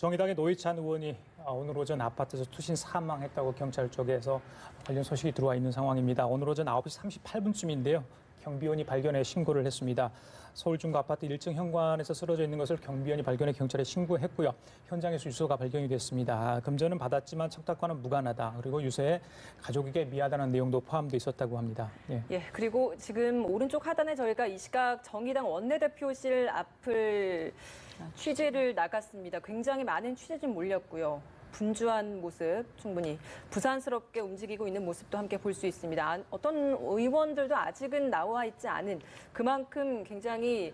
정의당의 노회찬 의원이 오늘 오전 아파트에서 투신 사망했다고 경찰 쪽에서 관련 소식이 들어와 있는 상황입니다. 오늘 오전 9시 38분쯤인데요. 경비원이 발견해 신고를 했습니다. 서울 중구 아파트 1층 현관에서 쓰러져 있는 것을 경비원이 발견해 경찰에 신고했고요. 현장에서 유서가 발견이 됐습니다. 금전은 받았지만 청탁과는 무관하다. 그리고 유서에 가족에게 미안하다는 내용도 포함되어 있었다고 합니다. 예, 그리고 지금 오른쪽 하단에 저희가 이 시각 정의당 원내대표실 앞을 취재를 나갔습니다. 굉장히 많은 취재진 몰렸고요. 분주한 모습, 충분히 부산스럽게 움직이고 있는 모습도 함께 볼 수 있습니다. 어떤 의원들도 아직은 나와 있지 않은 그만큼 굉장히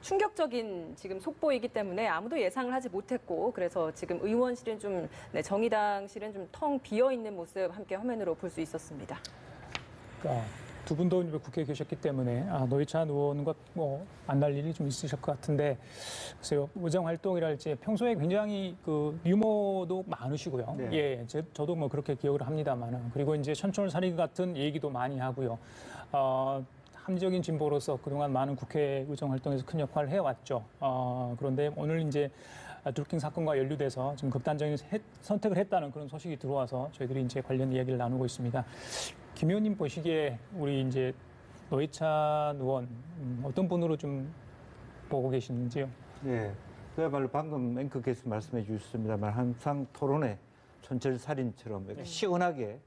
충격적인 지금 속보이기 때문에 아무도 예상을 하지 못했고, 그래서 지금 의원실은 좀, 정의당실은 좀 텅 비어 있는 모습 함께 화면으로 볼 수 있었습니다. 두 분도 국회에 계셨기 때문에 노회찬 의원과 만날 일이 좀 있으실 것 같은데, 글쎄요, 의정 활동이랄지 평소에 굉장히 그 유머도 많으시고요. 네. 예, 저도 그렇게 기억을 합니다만은, 그리고 이제 천촌살인 같은 얘기도 많이 하고요. 합리적인 진보로서 그동안 많은 국회 의정 활동에서 큰 역할을 해왔죠. 그런데 오늘 이제 드루킹 사건과 연루돼서 지금 극단적인 선택을 했다는 그런 소식이 들어와서 저희들이 이제 관련 이야기를 나누고 있습니다. 김 의원님 보시기에 우리 이제 노회찬 의원 어떤 분으로 좀 보고 계시는지요? 네, 그야말로 방금 앵커께서 말씀해 주셨습니다만 항상 토론회 촌철살인처럼 이렇게 시원하게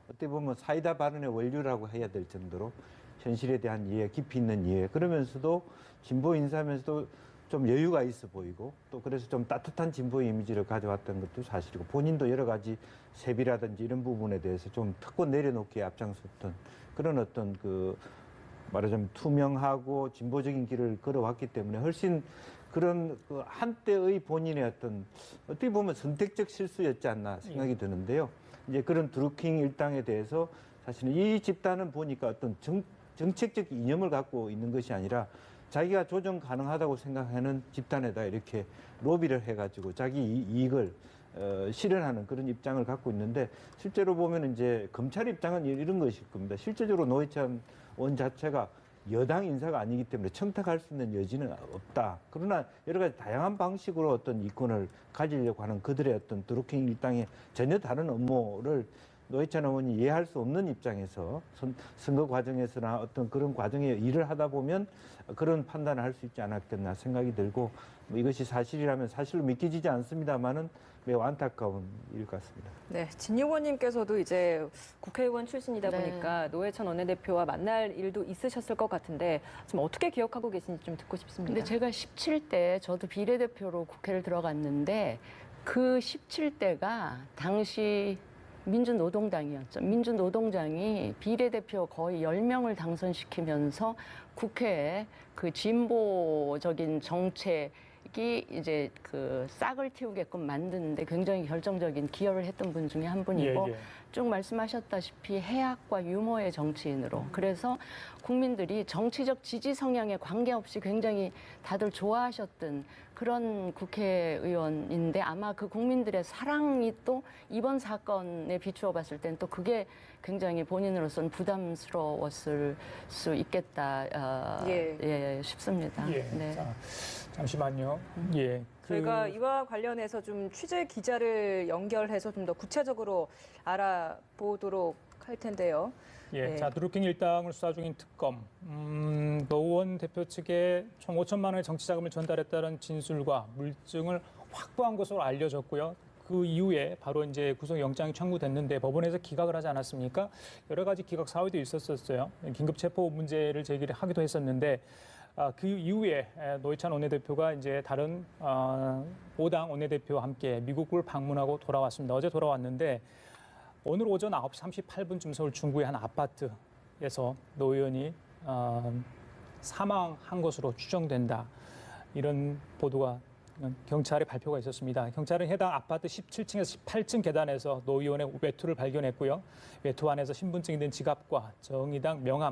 어떻게 보면 사이다 발언의 원류라고 해야 될 정도로 현실에 대한 이해, 깊이 있는 이해, 그러면서도 진보 인사하면서도 좀 여유가 있어 보이고, 또 그래서 좀 따뜻한 진보의 이미지를 가져왔던 것도 사실이고, 본인도 여러 가지 세비라든지 이런 부분에 대해서 좀 특권 내려놓기에 앞장섰던 그런 어떤 말하자면 투명하고 진보적인 길을 걸어왔기 때문에 훨씬 그런 한때의 본인의 어떻게 보면 선택적 실수였지 않나 생각이 드는데요. 이제 그런 드루킹 일당에 대해서 사실은 이 집단은 보니까 어떤 정책적 이념을 갖고 있는 것이 아니라 자기가 조정 가능하다고 생각하는 집단에다 이렇게 로비를 해가지고 자기 이익을 실현하는 그런 입장을 갖고 있는데, 실제로 보면 이제 검찰 입장은 이런 것일 겁니다. 실제적으로 노회찬 의원 자체가 여당 인사가 아니기 때문에 청탁할 수 있는 여지는 없다. 그러나 여러 가지 다양한 방식으로 어떤 이권을 가지려고 하는 그들의 어떤 드루킹 일당의 전혀 다른 업무를 노회찬 의원이 이해할 수 없는 입장에서 선거 과정에서나 어떤 그런 과정에 일을 하다 보면 그런 판단을 할 수 있지 않았겠나 생각이 들고, 이것이 사실이라면 사실로 믿기지지 않습니다만은 매우 안타까운 일 같습니다. 네, 진유 의원님께서도 이제 국회의원 출신이다 보니까 노회찬 원내대표와 만날 일도 있으셨을 것 같은데 좀 어떻게 기억하고 계신지 좀 듣고 싶습니다. 근데 제가 17대 저도 비례대표로 국회를 들어갔는데 그 17대가 당시 민주노동당이었죠. 민주노동당이 비례대표 거의 10명을 당선시키면서 국회에 그 진보적인 정책이 이제 그 싹을 틔우게끔 만드는데 굉장히 결정적인 기여를 했던 분 중에 한 분이고, 쭉 말씀하셨다시피 해학과 유머의 정치인으로, 그래서 국민들이 정치적 지지 성향에 관계없이 굉장히 다들 좋아하셨던 그런 국회의원인데, 아마 그 국민들의 사랑이 또 이번 사건에 비추어 봤을 땐 또 그게 굉장히 본인으로서는 부담스러웠을 수 있겠다 싶습니다. 네. 자, 잠시만요. 저희가 이와 관련해서 좀 취재 기자를 연결해서 좀 더 구체적으로 알아보도록 할 텐데요. 자, 드루킹 일당을 수사 중인 특검, 노 의원 대표 측에 총 5천만 원의 정치 자금을 전달했다는 진술과 물증을 확보한 것으로 알려졌고요. 그 이후에 바로 이제 구속영장이 청구됐는데 법원에서 기각을 하지 않았습니까? 여러 가지 기각 사유도 있었어요. 긴급 체포 문제를 제기를 하기도 했었는데, 그 이후에 노회찬 원내대표가 이제 다른 5당 원내대표와 함께 미국을 방문하고 돌아왔습니다. 어제 돌아왔는데, 오늘 오전 9시 38분쯤 서울 중구의 한 아파트에서 노 의원이 사망한 것으로 추정된다. 이런 보도가 경찰의 발표가 있었습니다. 경찰은 해당 아파트 17층에서 18층 계단에서 노 의원의 외투를 발견했고요. 외투 안에서 신분증이 든 지갑과 정의당 명함